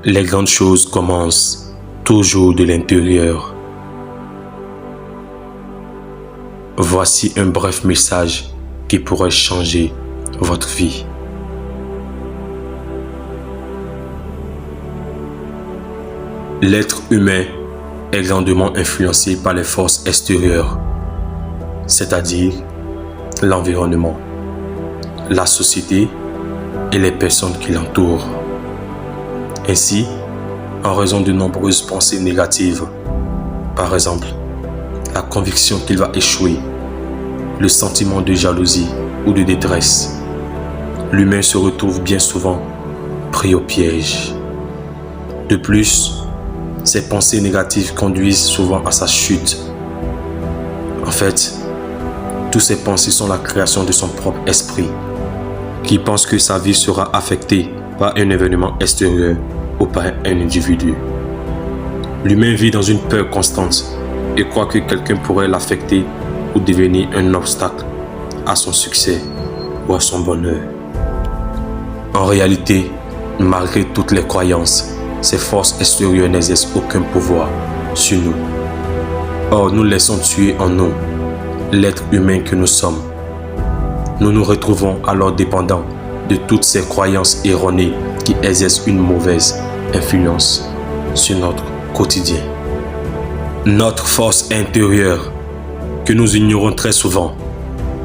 Les grandes choses commencent toujours de l'intérieur. Voici un bref message qui pourrait changer votre vie. L'être humain est grandement influencé par les forces extérieures, c'est-à-dire l'environnement, la société et les personnes qui l'entourent. Ainsi, en raison de nombreuses pensées négatives, par exemple, la conviction qu'il va échouer, le sentiment de jalousie ou de détresse, l'humain se retrouve bien souvent pris au piège. De plus, ces pensées négatives conduisent souvent à sa chute. En fait, toutes ces pensées sont la création de son propre esprit, qui pense que sa vie sera affectée par un événement extérieur ou par un individu. L'humain vit dans une peur constante et croit que quelqu'un pourrait l'affecter ou devenir un obstacle à son succès ou à son bonheur. En réalité, malgré toutes les croyances, ces forces extérieures n'exercent aucun pouvoir sur nous. Or, nous laissons tuer en nous l'être humain que nous sommes. Nous nous retrouvons alors dépendants de toutes ces croyances erronées qui exercent une mauvaise influence sur notre quotidien. Notre force intérieure, que nous ignorons très souvent,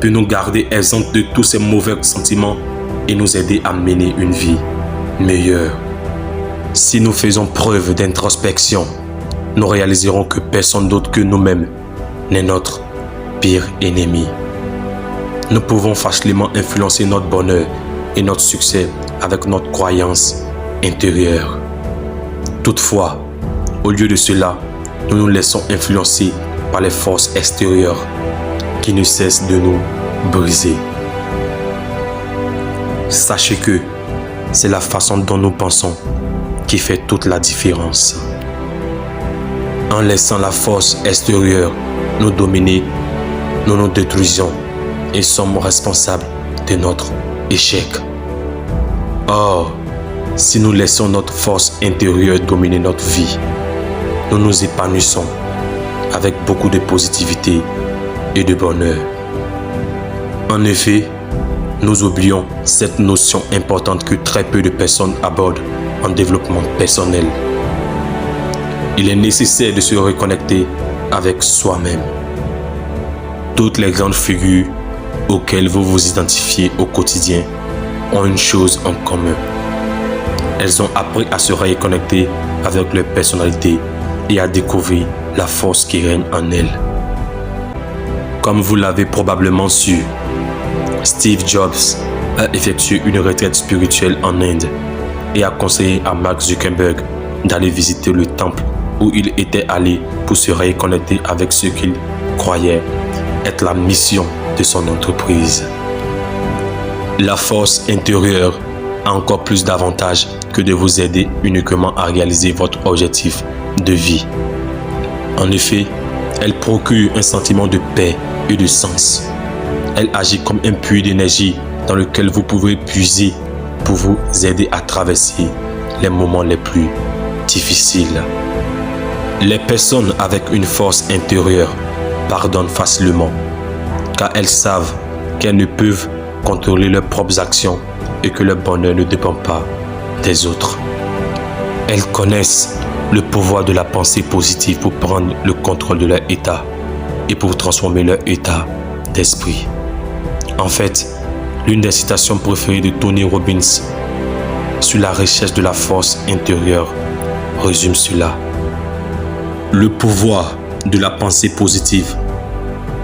peut nous garder exempts de tous ces mauvais sentiments et nous aider à mener une vie meilleure. Si nous faisons preuve d'introspection, nous réaliserons que personne d'autre que nous-mêmes n'est notre pire ennemi. Nous pouvons facilement influencer notre bonheur et notre succès avec notre croyance intérieure. Toutefois, au lieu de cela, nous nous laissons influencer par les forces extérieures qui ne cessent de nous briser. Sachez que c'est la façon dont nous pensons qui fait toute la différence. En laissant la force extérieure nous dominer, nous nous détruisons et sommes responsables de notre échec. Or, si nous laissons notre force intérieure dominer notre vie, nous nous épanouissons avec beaucoup de positivité et de bonheur. En effet, nous oublions cette notion importante que très peu de personnes abordent en développement personnel. Il est nécessaire de se reconnecter avec soi-même. Toutes les grandes figures auxquelles vous vous identifiez au quotidien ont une chose en commun. Elles ont appris à se reconnecter avec leur personnalité et à découvrir la force qui règne en elles. Comme vous l'avez probablement su, Steve Jobs a effectué une retraite spirituelle en Inde et a conseillé à Mark Zuckerberg d'aller visiter le temple où il était allé pour se reconnecter avec ce qu'il croyait être la mission de son entreprise. La force intérieure a encore plus d'avantages que de vous aider uniquement à réaliser votre objectif de vie. En effet, elle procure un sentiment de paix et de sens. Elle agit comme un puits d'énergie dans lequel vous pouvez puiser pour vous aider à traverser les moments les plus difficiles. Les personnes avec une force intérieure pardonnent facilement, car elles savent qu'elles ne peuvent contrôler leurs propres actions et que leur bonheur ne dépend pas des autres. Elles connaissent le pouvoir de la pensée positive pour prendre le contrôle de leur état et pour transformer leur état d'esprit. En fait, l'une des citations préférées de Tony Robbins sur la recherche de la force intérieure résume cela. Le pouvoir de la pensée positive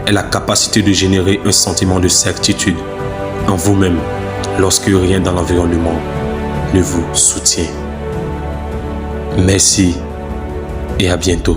est la capacité de générer un sentiment de certitude en vous-même lorsque rien dans l'environnement ne vous soutient. Merci et à bientôt.